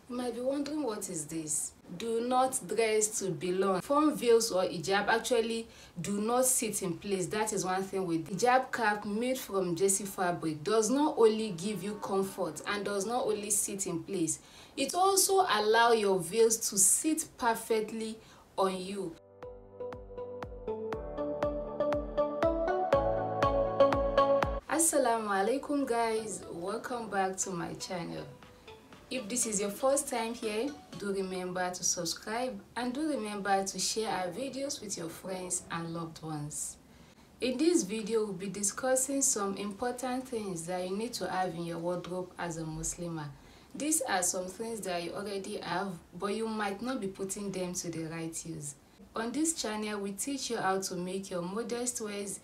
You might be wondering, what is this? Do not dress to belong. Form veils or hijab actually do not sit in place. That is one thing with hijab cap made from jersey fabric. Does not only give you comfort and does not only sit in place, it also allow your veils to sit perfectly on you. Assalamu alaikum guys, welcome back to my channel. If this is your first time here, do remember to subscribe and do remember to share our videos with your friends and loved ones. In this video, we'll be discussing some important things that you need to have in your wardrobe as a Muslimah. These are some things that you already have, but you might not be putting them to the right use. On this channel, we teach you how to make your modest wears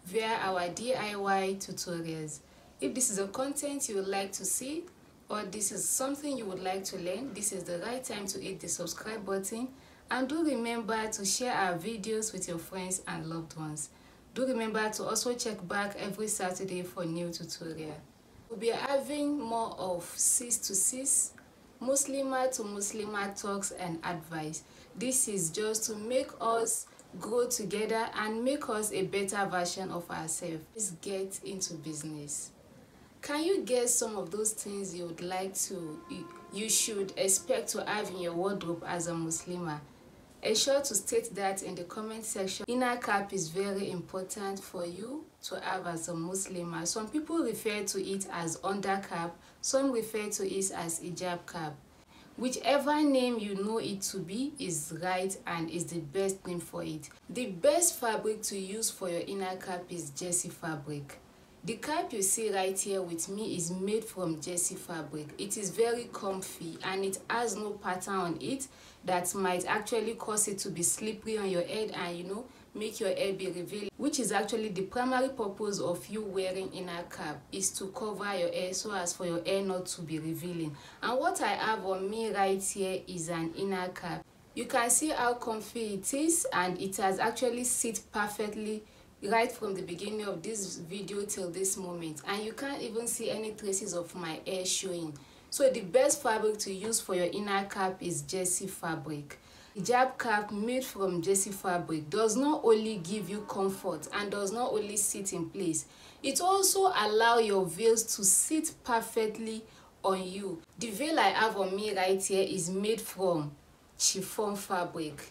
via our DIY tutorials. If this is a content you would like to see, or this is something you would like to learn, this is the right time to hit the subscribe button, and do remember to share our videos with your friends and loved ones. Do remember to also check back every Saturday for new tutorial. We'll be having more of 6 to 6 Muslimah to Muslimah talks and advice. This is just to make us grow together and make us a better version of ourselves. Let's get into business. Can you guess some of those things you would like to, you should expect to have in your wardrobe as a Muslimah? Ensure to state that in the comment section. Inner cap is very important for you to have as a Muslimah. Some people refer to it as undercap, some refer to it as hijab cap. Whichever name you know it to be is right and is the best name for it. The best fabric to use for your inner cap is jersey fabric. The cap you see right here with me is made from jersey fabric. It is very comfy and it has no pattern on it that might actually cause it to be slippery on your head and make your hair be revealing, which is actually the primary purpose of you wearing inner cap, is to cover your hair so as for your hair not to be revealing. And what I have on me right here is an inner cap. You can see how comfy it is, and it has actually sit perfectly right from the beginning of this video till this moment, and you can't even see any traces of my hair showing. So the best fabric to use for your inner cap is jersey fabric. Hijab cap made from jersey fabric does not only give you comfort and does not only sit in place, it also allows your veils to sit perfectly on you. The veil I have on me right here is made from chiffon fabric.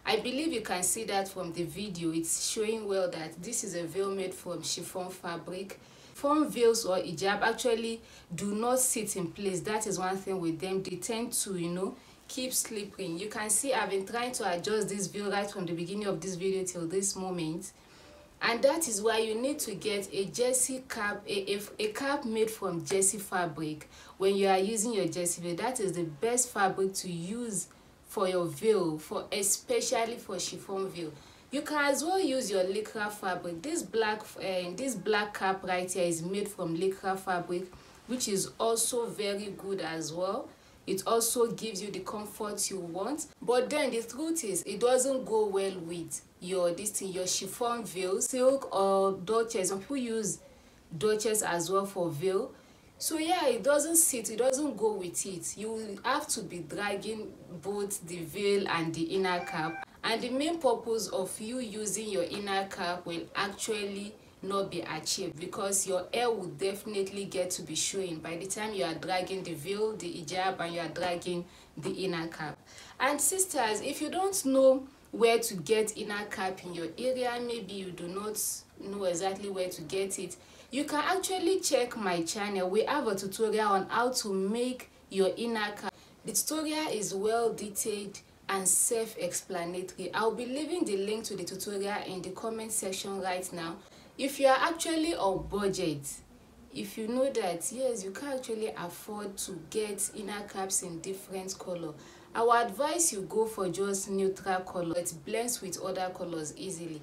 I believe you can see that from the video. It's showing well that this is a veil made from chiffon fabric. Form veils or hijab actually do not sit in place. That is one thing with them. They tend to, keep slipping. You can see I've been trying to adjust this veil right from the beginning of this video till this moment. And that is why you need to get a jersey cap, a cap made from jersey fabric. When you are using your jersey veil, that is the best fabric to use for your veil, especially for chiffon veil. You can as well use your lycra fabric. This black cap right here is made from lycra fabric, which is also very good as well. It also gives you the comfort you want, but then the truth is it doesn't go well with your chiffon veil, silk or duchess. Some people use duchess as well for veil. So yeah, it doesn't go with it. You will have to be dragging both the veil and the inner cap, and the main purpose of you using your inner cap will actually not be achieved, because your hair will definitely get to be showing by the time you are dragging the veil, the hijab, and you are dragging the inner cap. And sisters, if you don't know where to get inner cap in your area, maybe you do not know exactly where to get it, you can actually check my channel. We have a tutorial on how to make your inner cap. The tutorial is well detailed and self-explanatory. I'll be leaving the link to the tutorial in the comment section right now. If you are actually on budget, if you know that yes, you can actually afford to get inner caps in different color, I would advise you go for just neutral color. It blends with other colors easily.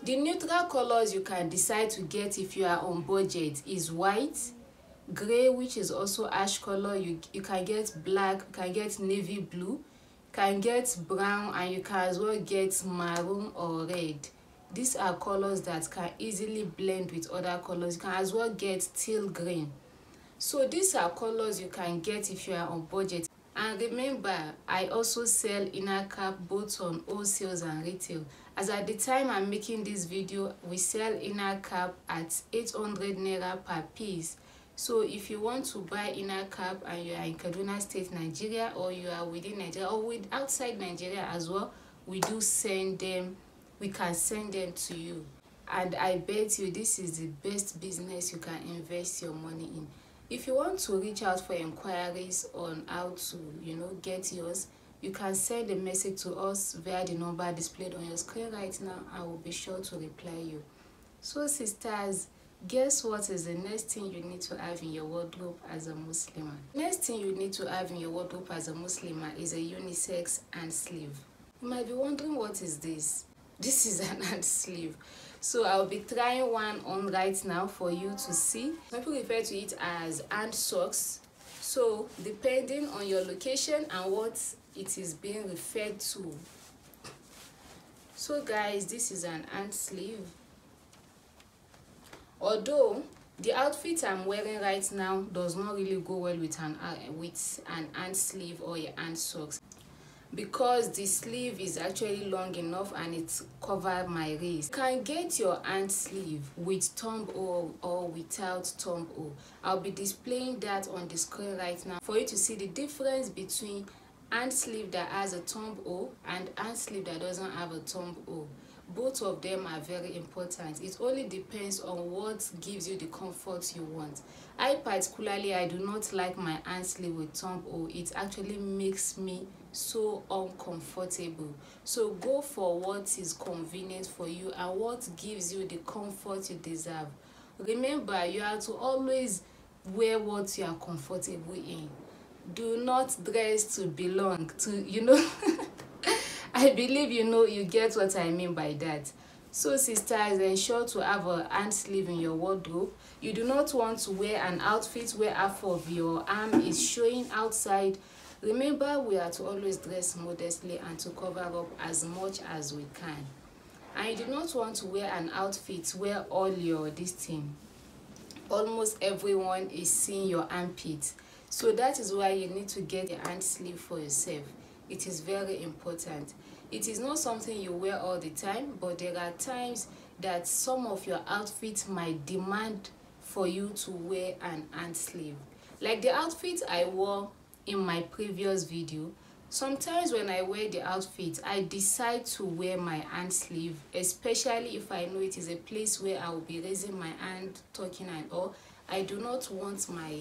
The neutral colors you can decide to get if you are on budget is white, gray, which is also ash color. You can get black, you can get navy blue, you can get brown, and you can as well get maroon or red. These are colors that can easily blend with other colors. You can as well get teal green. So these are colors you can get if you are on budget. And remember, I also sell inner cap both on wholesale and retail. As at the time I'm making this video, we sell inner cap at 800 naira per piece. So if you want to buy inner cap and you are in Kaduna State, Nigeria, or you are within Nigeria or with outside Nigeria as well, we do send them. We can send them to you. And I bet you this is the best business you can invest your money in. If you want to reach out for inquiries on how to, get yours, you can send a message to us via the number displayed on your screen right now. I will be sure to reply you. So sisters, guess what is the next thing you need to have in your wardrobe as a Muslimah? Next thing you need to have in your wardrobe as a Muslimah is a unisex hand sleeve. You might be wondering, what is this? This is an hand sleeve. So I'll be trying one on right now for you to see. Some people refer to it as hand socks. So depending on your location and what it is being referred to. So guys, this is an hand sleeve. Although the outfit I'm wearing right now does not really go well with an hand sleeve or a hand socks, because the sleeve is actually long enough and it covers my wrist. You can get your hand sleeve with thumb hole or without thumb hole. I'll be displaying that on the screen right now for you to see the difference between hand sleeve that has a thumb hole and hand sleeve that doesn't have a thumb hole. Both of them are very important. It only depends on what gives you the comfort you want. I do not like my hand sleeve with thumb hole. It actually makes me so uncomfortable. So go for what is convenient for you and what gives you the comfort you deserve. Remember, you have to always wear what you are comfortable in. Do not dress to belong to, I believe you get what I mean by that. So sisters, ensure to have a hand sleeve in your wardrobe. You do not want to wear an outfit where half of your arm is showing outside. Remember, we are to always dress modestly and to cover up as much as we can. And you do not want to wear an outfit where almost everyone is seeing your armpits. So that is why you need to get a hand sleeve for yourself. It is very important. It is not something you wear all the time, but there are times that some of your outfits might demand for you to wear an hand sleeve. Like the outfit I wore in my previous video, sometimes when I wear the outfit, I decide to wear my hand sleeve, especially if I know it is a place where I will be raising my hand, talking and all. I do not want my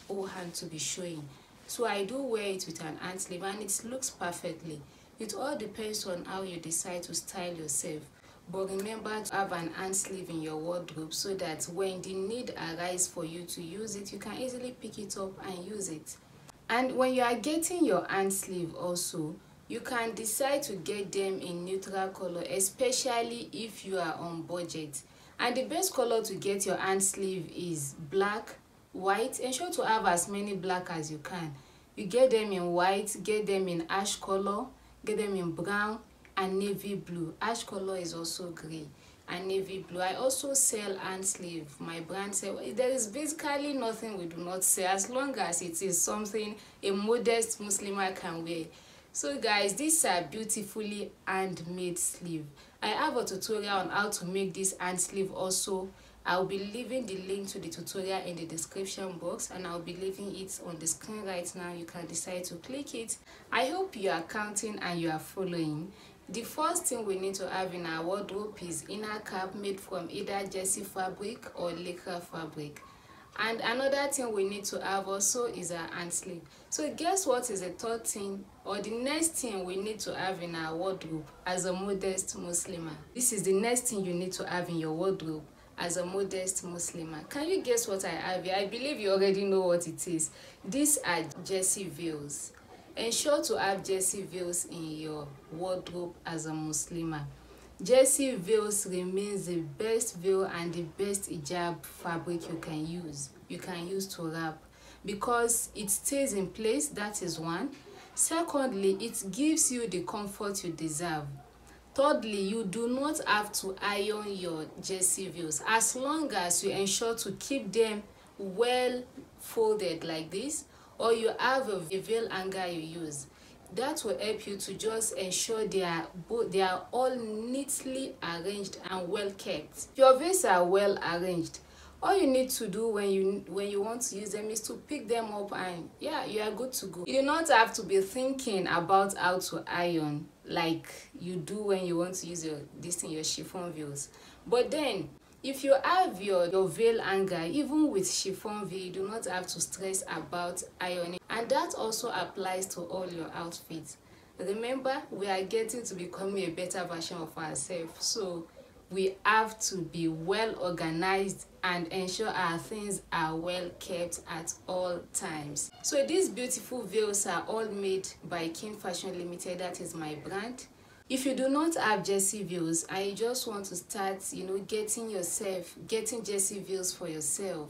whole hand to be showing. So I do wear it with an hand sleeve and it looks perfectly. It all depends on how you decide to style yourself. But remember to have an hand sleeve in your wardrobe so that when the need arises for you to use it, you can easily pick it up and use it. And when you are getting your hand sleeve also, you can decide to get them in neutral color, especially if you are on budget. And the best color to get your hand sleeve is black, white. Ensure to have as many black as you can. You get them in white, get them in ash color, get them in brown and navy blue. Ash color is also gray and navy blue. I also sell hand sleeve. My brand sell. There is basically nothing we do not sell as long as it is something a modest Muslimah can wear. So guys, these are beautifully handmade sleeve. I have a tutorial on how to make this hand sleeve also. I'll be leaving the link to the tutorial in the description box and I'll be leaving it on the screen right now. You can decide to click it. I hope you are counting and you are following. The first thing we need to have in our wardrobe is inner cap made from either jersey fabric or lycra fabric. And another thing we need to have also is a hand sleeve. So guess what is the third thing or the next thing we need to have in our wardrobe as a modest Muslimah? This is the next thing you need to have in your wardrobe as a modest Muslimah. Can you guess what I have here? I believe you already know what it is. These are jersey veils. Ensure to have jersey veils in your wardrobe as a Muslimah. Jersey veils remains the best veil and the best hijab fabric you can use. You can use to wrap because it stays in place. That is one. Secondly, it gives you the comfort you deserve. Thirdly, you do not have to iron your jersey veils as long as you ensure to keep them well folded like this, or you have a veil hanger you use, that will help you to just ensure they are all neatly arranged and well kept. Your veils are well arranged. All you need to do when you want to use them is to pick them up and yeah, you are good to go. You do not have to be thinking about how to iron like you do when you want to use your chiffon veils. But then if you have your veil hanger, even with chiffon veil, you do not have to stress about ironing, and that also applies to all your outfits. Remember, we are getting to become a better version of ourselves, so we have to be well organized and ensure our things are well kept at all times. So these beautiful veils are all made by King Fashion Limited, that is my brand. If you do not have jersey veils and you just want to start, getting jersey veils for yourself,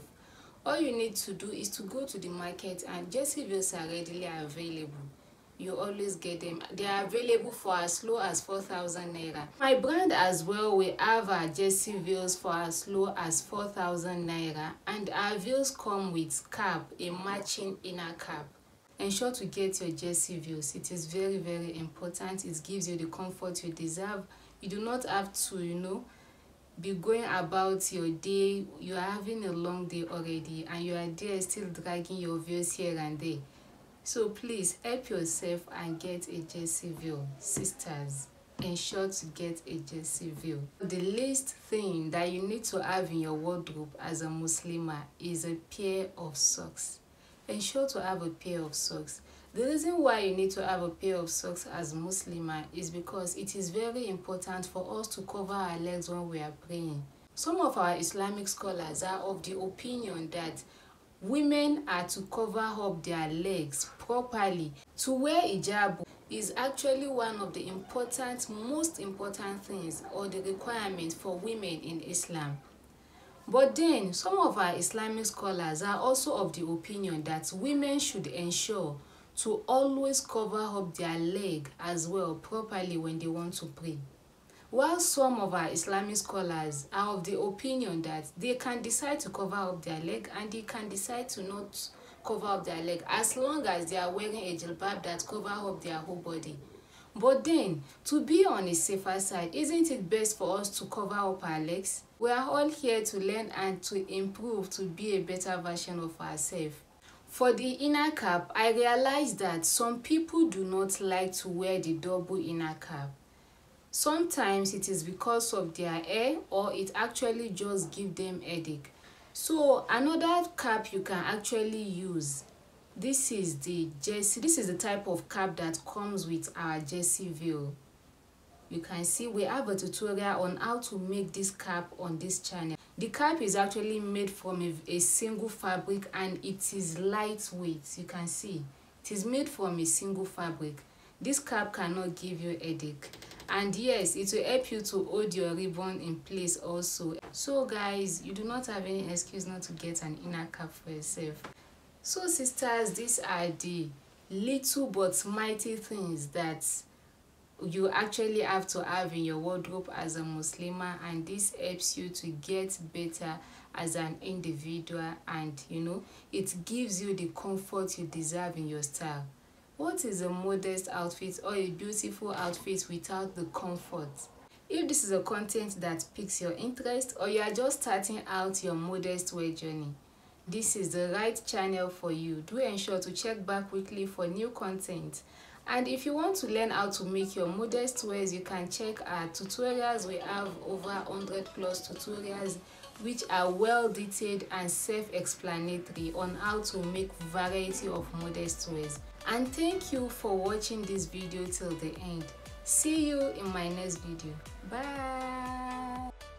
all you need to do is to go to the market, and jersey veils are readily available. You always get them. They are available for as low as 4,000 naira. My brand as well, we have our jersey veils for as low as 4,000 naira, and our veils come with cap, a matching inner cap. Ensure to get your jersey veils. It is very, very important. It gives you the comfort you deserve. You do not have to, be going about your day. You are having a long day already and you are there still dragging your veils here and there. So please help yourself and get a jersey veil. Sisters, ensure to get a jersey veil. The least thing that you need to have in your wardrobe as a Muslimah is a pair of socks. Ensure to have a pair of socks. The reason why you need to have a pair of socks as Muslimah is because it is very important for us to cover our legs when we are praying. Some of our Islamic scholars are of the opinion that women are to cover up their legs properly. To wear hijab is actually one of the most important things or the requirements for women in Islam. But then, some of our Islamic scholars are also of the opinion that women should ensure to always cover up their leg as well properly when they want to pray. While some of our Islamic scholars are of the opinion that they can decide to cover up their leg and they can decide to not cover up their leg as long as they are wearing a jilbab that cover up their whole body. But then, to be on a safer side, isn't it best for us to cover up our legs? We are all here to learn and to improve to be a better version of ourselves. For the inner cap, I realized that some people do not like to wear the double inner cap. Sometimes it is because of their hair or it actually just gives them headache. So another cap you can actually use. This is the type of cap that comes with our jersey veil. You can see we have a tutorial on how to make this cap on this channel. The cap is actually made from a single fabric and it is lightweight. You can see it is made from a single fabric. This cap cannot give you headache, and yes, it will help you to hold your ribbon in place also. So guys, you do not have any excuse not to get an inner cap for yourself. So sisters, these are the little but mighty things that you actually have to have in your wardrobe as a Muslimah, and this helps you to get better as an individual, and it gives you the comfort you deserve in your style. What is a modest outfit or a beautiful outfit without the comfort? If this is a content that piques your interest or you are just starting out your modest wear journey, this is the right channel for you. Do ensure to check back weekly for new content. And if you want to learn how to make your modest wears, you can check our tutorials. We have over 100+ tutorials which are well detailed and self-explanatory on how to make variety of modest wears. And thank you for watching this video till the end. See you in my next video. Bye.